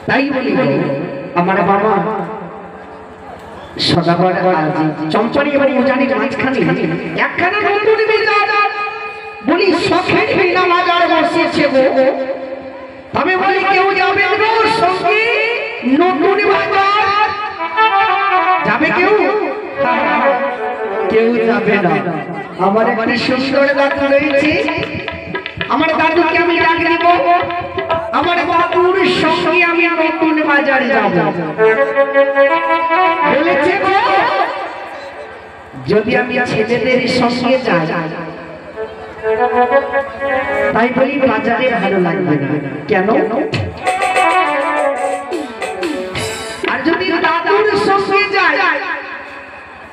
তাই বলি আমার বাবা সদাগর চম্পারি বাড়ি উজানির মাঝখানে একখানা নতুন বাজার বলি শখের বিনা বাজার বসেছে গো। তবে বলি কেউ যাবে গো সঙ্গে নতুন বাজার যাবে কেউ? কেউ যাবে না। আমার একটি সুন্দর দাদু রয়েছে, আমার দাদুকে আমি ডাক দিব, আমার দাদুর সঙ্গে আমি নতুন বাজারে যাব। বলেছে গো যদি আমি ছেলেদের সঙ্গে যাই, তাই বলি বাজারে ভালো লাগবে না। কেন? আর যদি দাদুর সঙ্গে যাই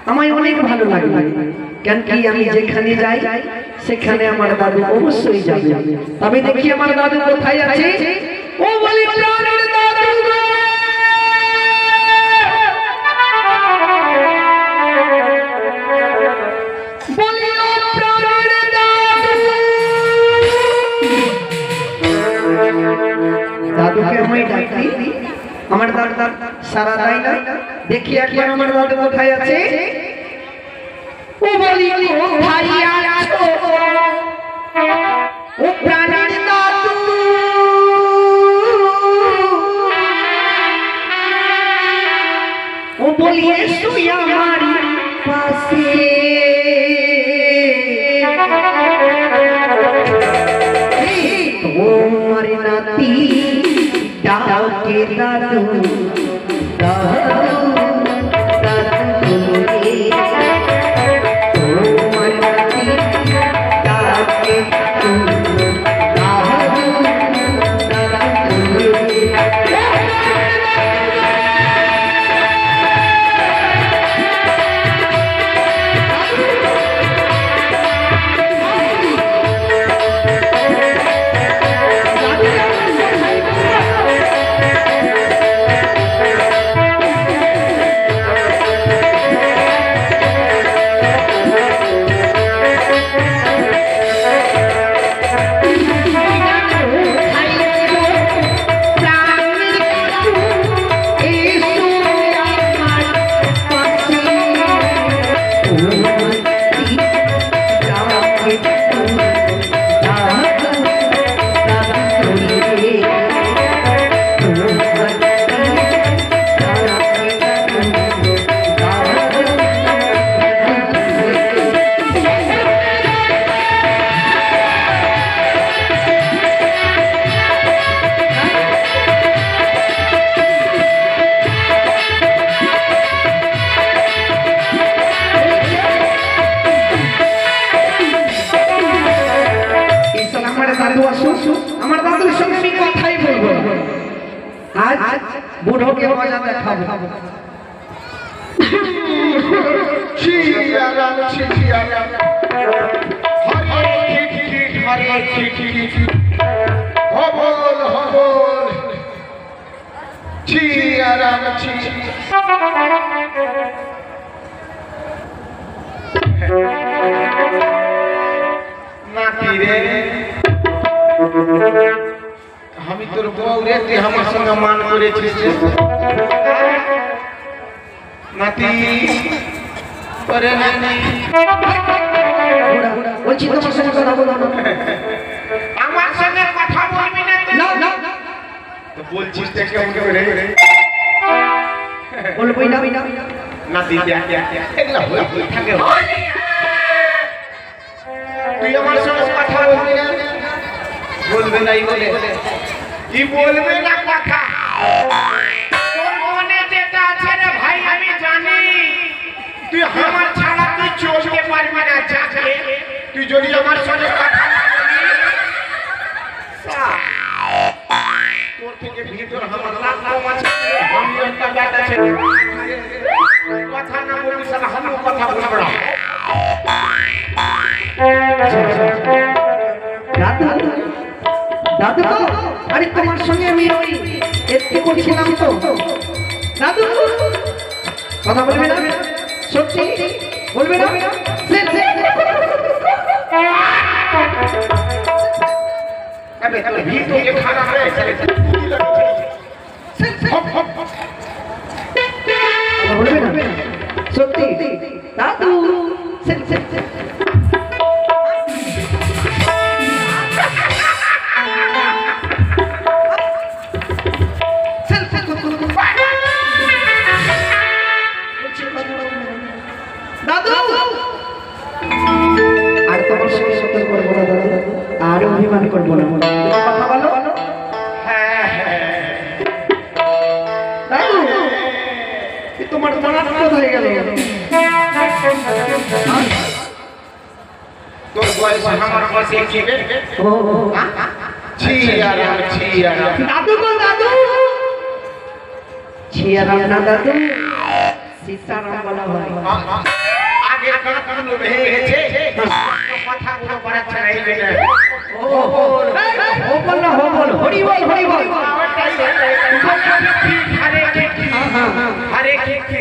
আমায় অনেক ভালো লাগবে। কেন কি আমি যেখানে যাই সেখানে আমার দাদু অবশ্যই যাবে। তবে দেখি আমার দাদু কোথায় আছে। ও বলি প্রাণের দাদু, বলি ও প্রাণের দাদু। দাদুকে আমি ডাকি, আমার দাদু সারা দেয় না। দেখি একবার আমার দাদু কোথায় আছে। ও বলি কোথায় আছো ও প্রাণের দাদু, ও বলি এসো আমার পাশে। তোমার নাতি ডাকে দাদু দাদু দাদু রে, তোমার নাতি ডাকে দাদু দাদু দাদু রে। আমার দাদুর সঙ্গে আমি কথাই বলবো। আজ বুড়োকে মজা দেখাবো। আমি তোর বউ রে, তুই আমার সঙ্গে মান করেছিস নাতি। করে নানি বলছি তোমার সঙ্গে কথা বলো না। আমার সঙ্গে কথা বলবি না? বলছিস তো কেমন করে বলবই না না দিদি এগুলা হয়ে থাকে তুই আমার সঙ্গে কথা বলবি না বলবে নাই বলে কি বলবে না কথা তোর মনে যেটা আছে রে ভাই আমি জানি তুই আমার ছাড়া তুই চলতে পারবি না যাকে তুই যদি আমার সঙ্গে কথা না বলিস তোর থেকে ভিতর আমার লাখ আছে আমি একটা ব্যাটা ছেলে কথা না বলিস না আমি কথা বলবো না দাদু দাদু আরে তোমার সঙ্গে আমি ওই একটু করছিলাম তো দাদু কথা বলবে না সত্যি বলবে না अबे ভিতর যে খারাপ হয়ে গেছে বলবে না সত্যি দাদু দাদু আর তোমার সঙ্গে সত্যি করবো না দাদু আর অভিমান করবো না কথা বলো হ্যাঁ দাদু তোমার মাথা হয়ে গেল তোর বয়স আমার বয়স একই দাদু গো দাদু ছিয়ারাম না দাদু সীতারাম বলা হয় আগে কানগুলো ভেঙে গেছে কথাগুলো বাড়াচ্ছে না এই জন্য ও বল হরি বল হরে কৃষ্ণ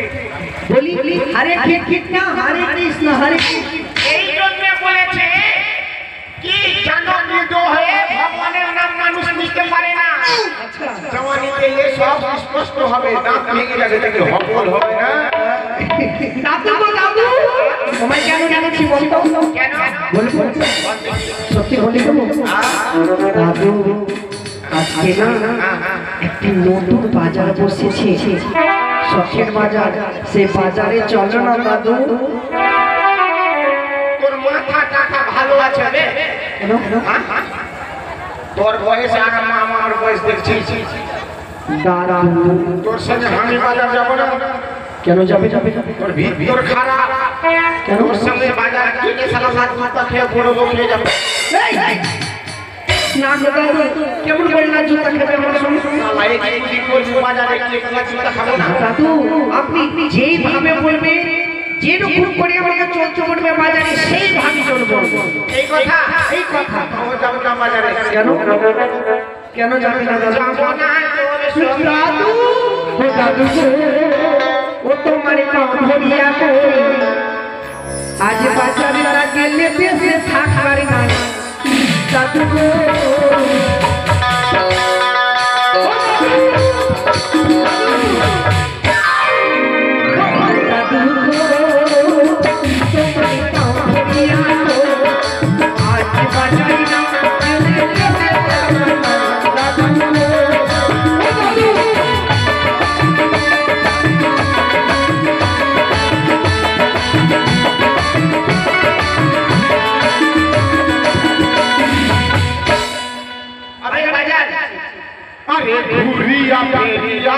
বলি হরে কৃষ্ণ হরে কৃষ্ণ এই জন্য বলেছে কি জানো মৃদু হয়ে ভগবানের নাম মানুষ নিতে পারে না জওয়ানিতে এই সব স্পষ্ট হবে দাঁত ভেঙে যাবে তাকে হবল হবে না দাদু গো দাদু তোমায় কেন জানাচ্ছি বলতো কেন বলে সত্যি বলি তো দাদু আজকে না একটি নতুন বাজার বসেছে শখের বাজার সে বাজারে চলো না দাদু তোর মাথা টাকা ভালো আছে রে তোর বয়স আর আমার বয়স দেখছিস দাদু তোর সঙ্গে আমি বাজার যাবো না কেন যাবে তোর ভিতর খারাপ কেন তোর সঙ্গে বাজার কিনে সারা রাত মাথা খেয়ে বড় বকে যাবে না দাদু কেমন করে না জুতা খেতে আমার সঙ্গে শালা এই কি করবি বাজারে কি একলা জুতা খাবো না দাদু আপনি যেইভাবে বলবে যেরকম করে আমাকে চলতে বলবে বাজারে সেইভাবে চলবো এই কথা ও যাবে না বাজারে কেন যাবে না দাদু যাবো না তোর দাদু ও দাদু ও তোমার নাম ধরিয়া কই আজ বাজারে না গেলে বেশি থাকবার না দাদু গো अरे घुरिया पेरिया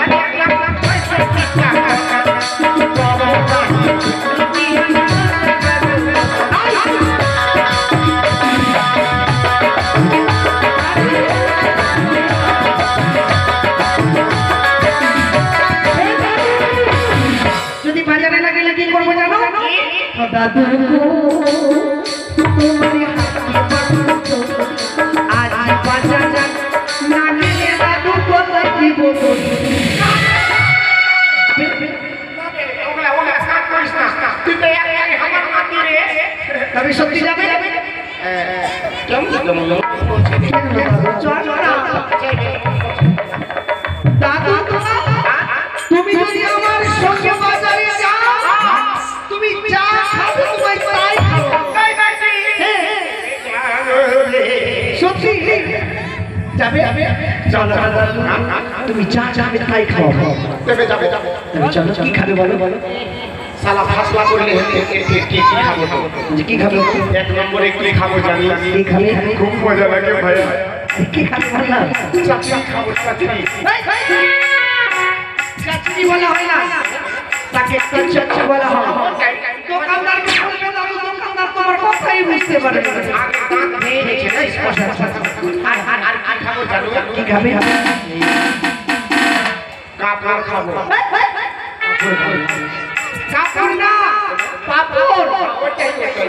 যদি বাজারে না গেলে কি করবো জানো দাদু তোমার আজ বাজার না গেলে দাদু কোথায় কি বলবো তবে সত্যি যাবে দাদু তুমি যদি আমার সঙ্গে বাজারে যাও তুমি যা খাবে তোমায় তাই খাও সত্যি যাবে চলো তুমি যা যাবে তাই খাওয়াবো দেবে যাবে চলো কি খাবে বলো বলো সালা ফাসলা করলে কি খাবো তো যে কি খাবে এক নম্বরে কি খাবো জানি কি খাবে খুব মজা লাগে ভাইয়া কি খাবে বলো চাচি খাবো চাচি চাচি বলা হয় না তাকে চাচি বলা হয় দোকানদারকে বলবে দাদু দোকানদার তোমার কথাই বুঝতে পারবে না আর খাবো জানো কি খাবে কাপড় খাবো কাপড় না পাপড়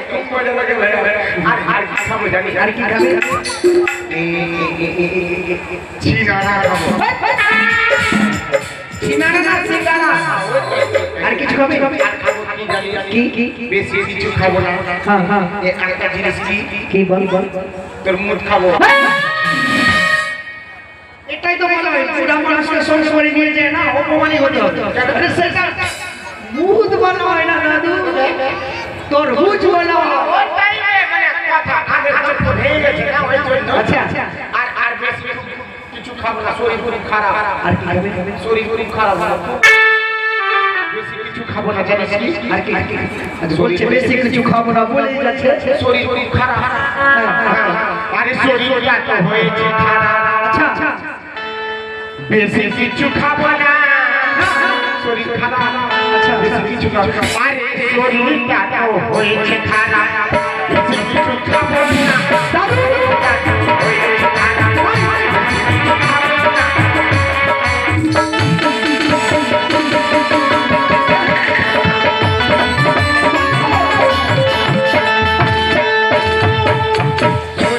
খুব মজা লাগে ভাইয়া আর কি খাবো জানি আর কি খাবে চিনাড়া খাবো সিঙ্গাড়া না সিঙ্গাড়া আর কিছু খাবে আর খাবো কি জানি কি বেশি কিছু খাবো না হ্যাঁ হ্যাঁ একটা জিনিস কি বল বল তোর মুখ খাবো এটাই তো বলা হয় পুরা মানুষকে সঙ্গে করে নিয়ে যায় না অপমানই হতে হতো আরে সেটা মুদ বলা হয় না দাদু তোর হুজ বলা হয় ওটাই মানে কথা আগে তো হয়ে গেছে না ওই জন্য আচ্ছা আর বেশি কিছু খাবো না শরীর খারাপ আর কি খাবে শরীর খারাপ বেশি কিছু খাবো না জানিস কি আর কি আচ্ছা বলছে বেশি কিছু খাবো না বলে যাচ্ছে শরীর খারাপ আরে শরীরটা তো হয়েছে খারাপ আচ্ছা বেশি কিছু খাবো না শরীর খারাপ আচ্ছা বেশি কিছু খাবো আরে শরীরটা তো হয়েছে খারাপ বেশি কিছু খাবো না দাদু হয়েছে খারাপ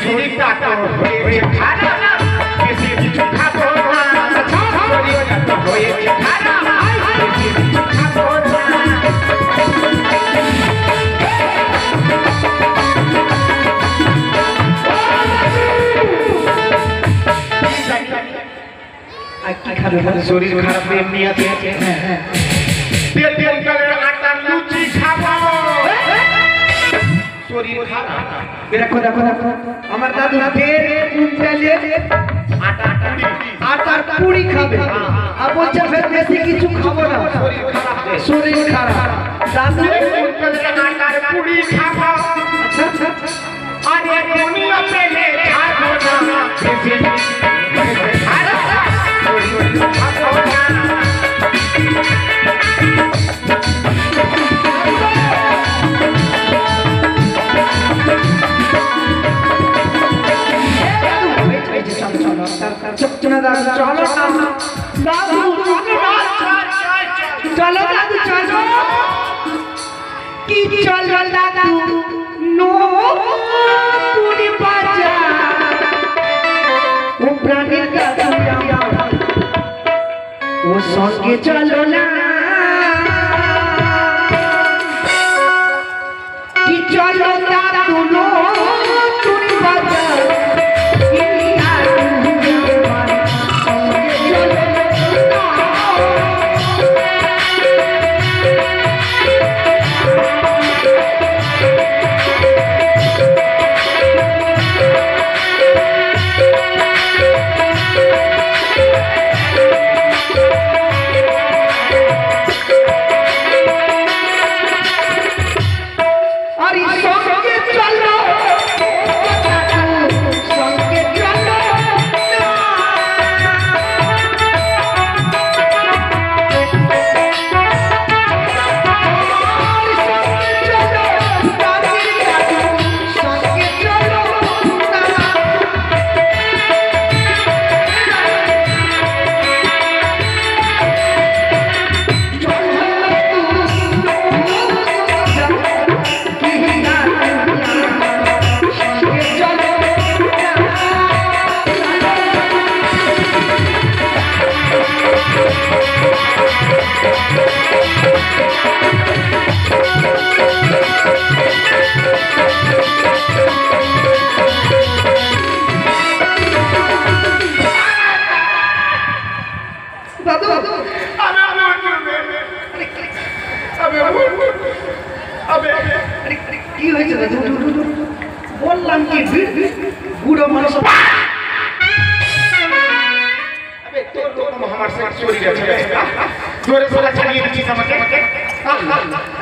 শরীরটা তো হয়েছে খারাপ বেশি কিছু খাবো না শরীরটা তো হয়েছে খারাপ বেশি কিছু খাবো না আর কি খাবে শরীর খারাপ এমনি আছে তেল কালের আটার লুচি খাবো শরীর খারাপ দেখো দেখো দেখো আমার দাদু দেড় কুইন্টালের আটার পুরি খাবে আর বলছে ফের বেশি কিছু খাবো না শরীর খারাপ দাদু আটার পুরি খাবো আচ্ছা আচ্ছা আরে দুনিয়া পেলে খাবো না বেশি খারাপ শরীর খাবো না চলো দাদু চলো কি চলো দাদু নো পুরি বাজা ও প্রাণের দাদু ও সঙ্গে চলো না কি চলো দাদু নো পুরি বাজা কি হয়েছে বললাম কি বুড়ো মানুষ আমার সে চুরি গেছে জোরে সোজা চালিয়ে দিচ্ছিস আমাকে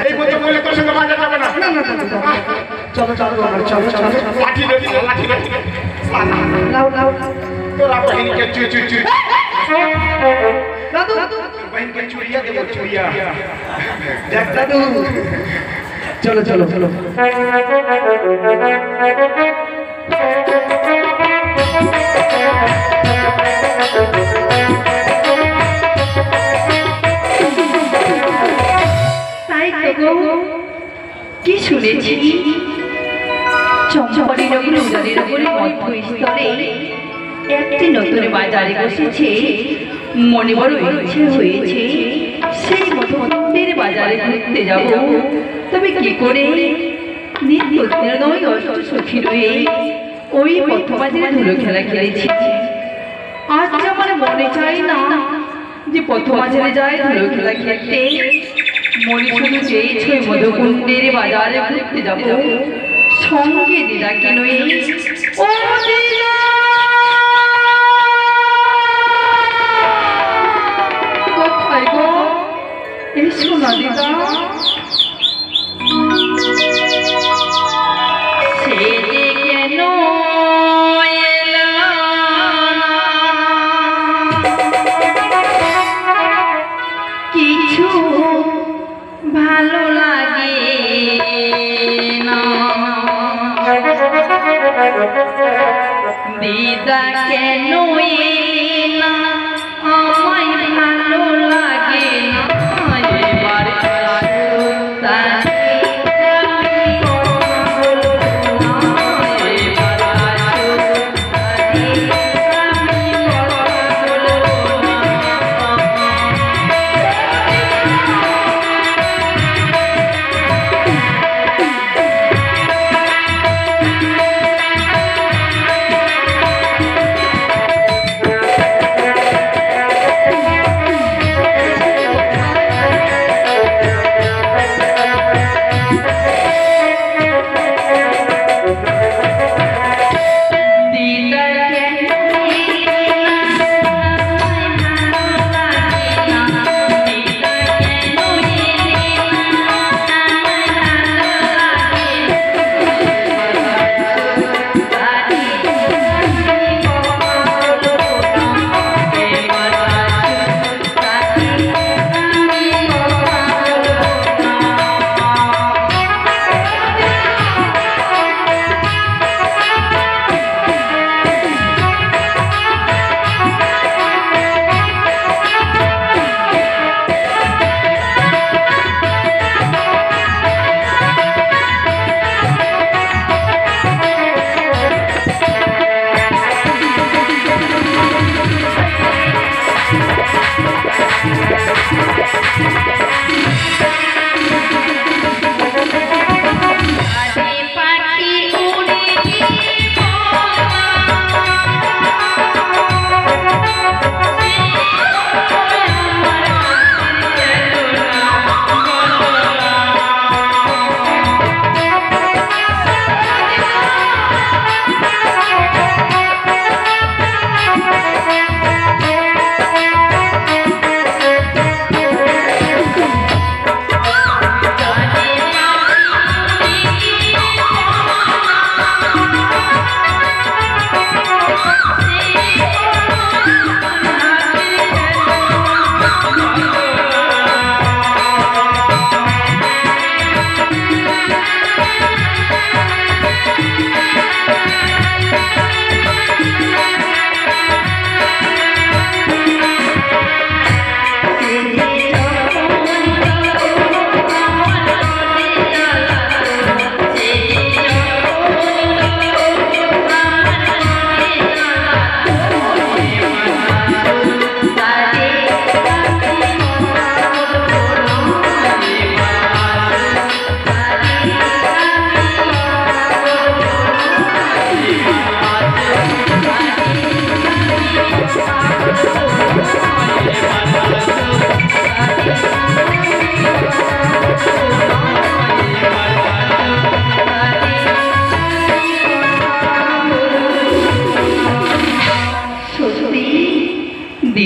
এই বলতে বলে তোর সঙ্গে বাজার যাবে না না না না, না, চলো চলো চলো চলো চলো লাঠি লাঠি লাঠি লাঠি লাও লাও তোরা বহিনীকে চুই চুই চুই দাদু দাদু বহিনকে চুরিয়া দেবো চুরিয়া দেখ দাদু চলো চলো চলো তাই তো গো, কি শুনেছি চম্পরি নগর উদানের উপরে মধ্যস্থলে একটি নতুন বাজারে বসেছে। মনে বড় ইচ্ছে হয়েছে সেই মধ্যের বাজারে ঘুরতে যাব। তবে কি করে নিত্য নয় অষ্ট সখী রয়ে ওই পথবাজারে ধুলো খেলা খেলেছি। আজ আমার মনে চাই না যে পথবাজারে যায় ধুলো খেলা খেলতে। মনে শুধু চেয়েছে মধুকুণ্ডের বাজারে ঘুরতে যাব। সঙ্গে দিদাকে নই। ও দিদা, কোথায় গো? এসো না দিদা। সে যে কেন এলা না? কিছু ভালো লাগে না। দিদা কেন এলি না? আমায় ভালো লাগে না। এবার তাকে আমি বলবো না। এবার তাকে আমি বলবো না।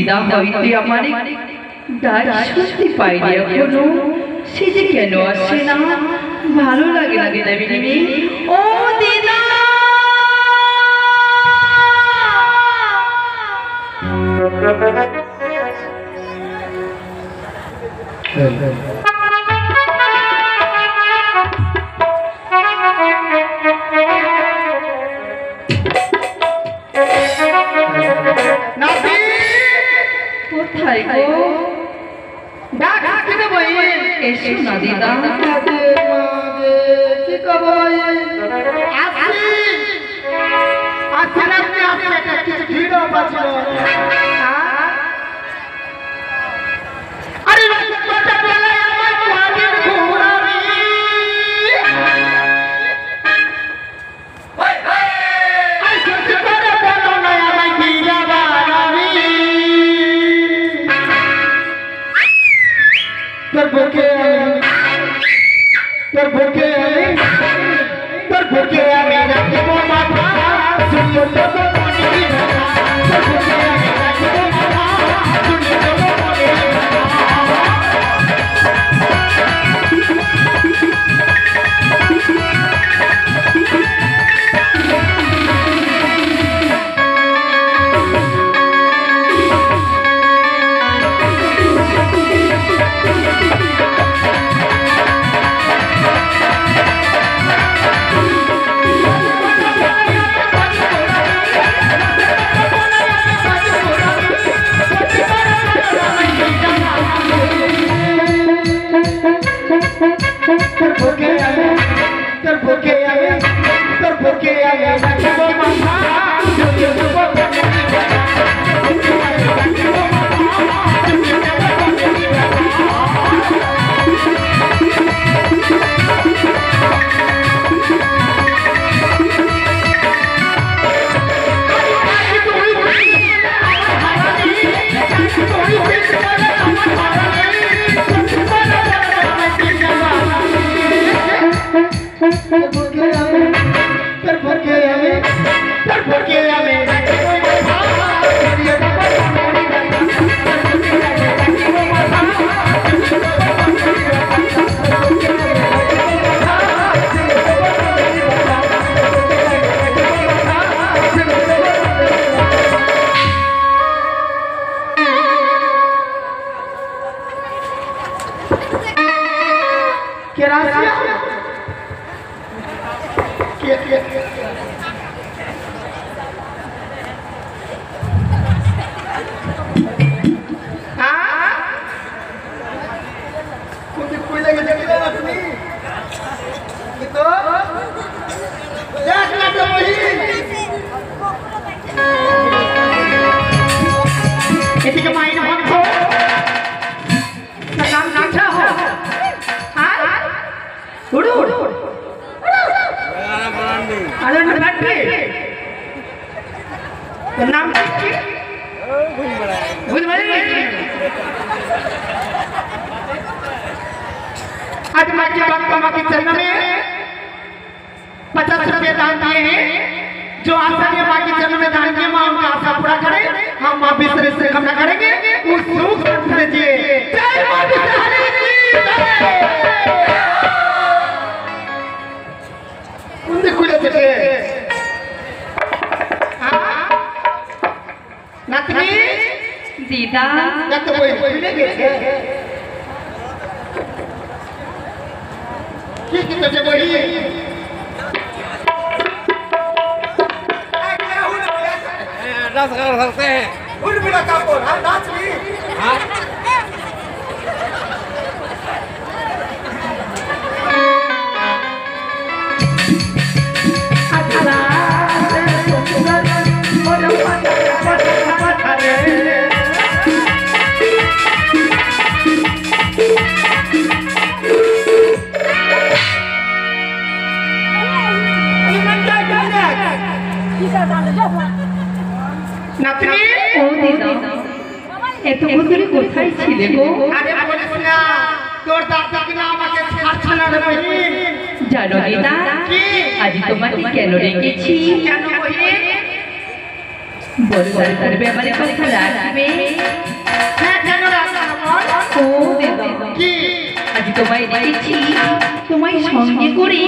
দিদা হইতে আমার ডাক শুনতে পাইনি এখনো, সে যে কেন আসছে না, ভালো লাগে না দিদা বিনি। ও দিদা, কোথায় গো? ডাক হাকিমে বইন এসো না দিদা। কি কব আসি আসলে আপনি আসলে কিছু ভিড়ও পাচ্ছিল। আরে কথা বলে আমার মাটির ঘোড়াবি আই সত্যি করে বলো না আমায় বিয়া বাড়াবি তোর বুকে আমি রাখবো মাথা শুনলো তো মনে ব্যথা তোর বুকে আমি রাখবো মাথা শুনলো তো মনে ব্যথা नाम आज माँ के बाबा के चरण में 50 रुपये दान दिए हैं। जो आशा के माँ के चरण में दान किए, माँ उनका आशा पूरा करे। हम माँ बिसरे से कम न करेंगे, उस सुख से जिए। जय माँ बिसरे की जय। उन्हें खुले चले नतनी दीदा जब वो खुले गए ठीक है जब वही डांस कर सकते हैं उन बिना काम को डांस भी हाँ नतनी ও দিদা এত বছরে কোথায় ছিলে গো? আরে বলিস না, তোর দাদা কিনা আমাকে ছাড়ছে না রে বহিন। জানো দিদা কি আজ তোমাকে কেন রেখেছি? কেন বহিন? বড় তার ব্যাপারে কথা রাখবে। হ্যাঁ কেন রাখবো না বল? ও দেবা কি আজ তোমায় দেখেছি, তোমায় সঙ্গে করে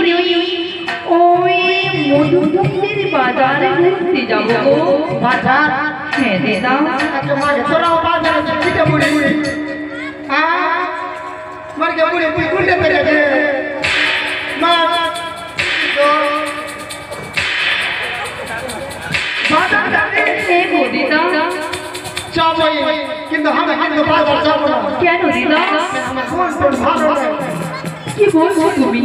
ওই মধুমন্দির বাজার ঘুরতে যাবো গো। বাজার? হ্যাঁ দিদা। তোমাকে তোরাও বাজারে চিঠে বুড়ি বুড়ি হ্যাঁ মারকে বুড়ি বুড়ি ঘুরতে পেরেছে মা বাজার যাবে এ গো দিদা। যাবই কিন্তু আমি কিন্তু বাজার যাবো না। কেন দিদা? আমার মন তো ভালো লাগে। কি বলছো তুমি?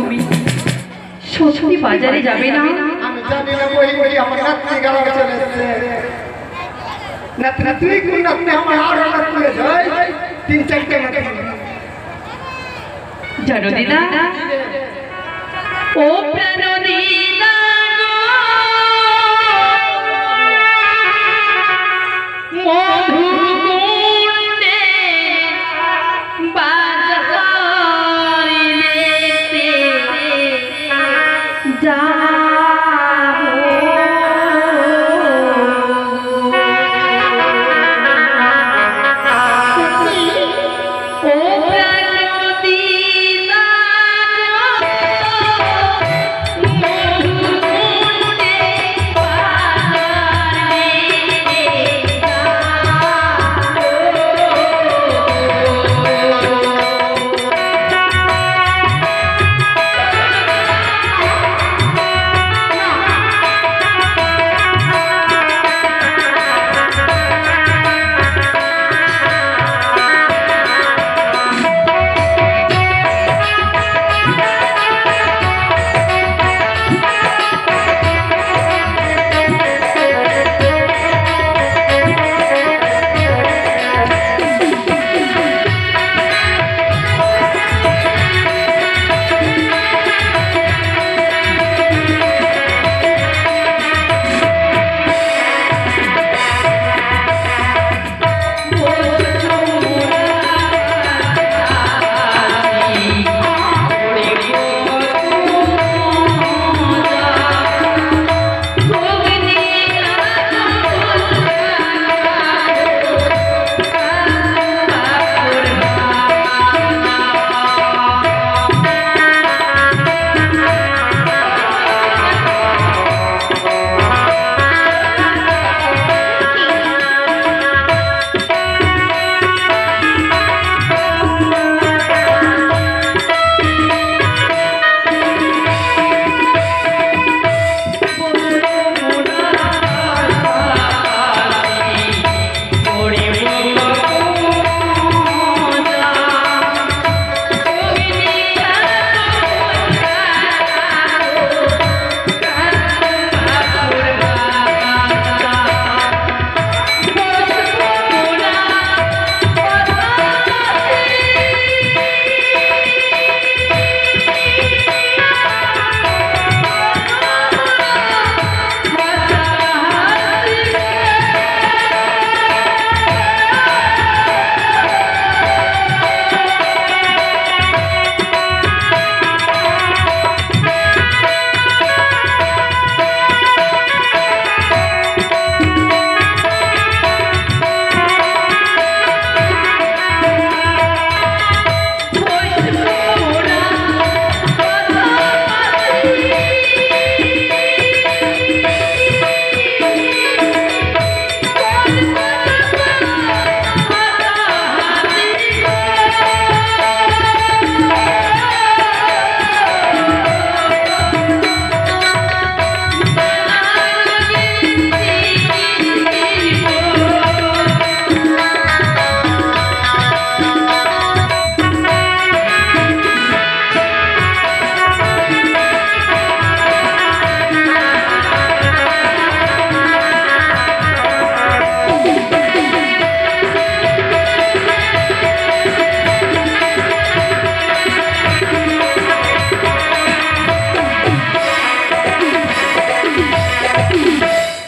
সত্যি বাজারে যাবে না? আমি জানি না বই বই আমার নাতনি গালা চলে এসেছে। নাতনি তুই কোন নাতনি? আমার আরো নাতনি যায় 3-4টে নাতনি। জানো দিদা, ও প্রাণ দিদা গো, মধুকুণ্ডে বাজারে দেখতে যাবো। ও প্রাণ দিদা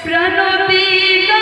প্রাণ দিদা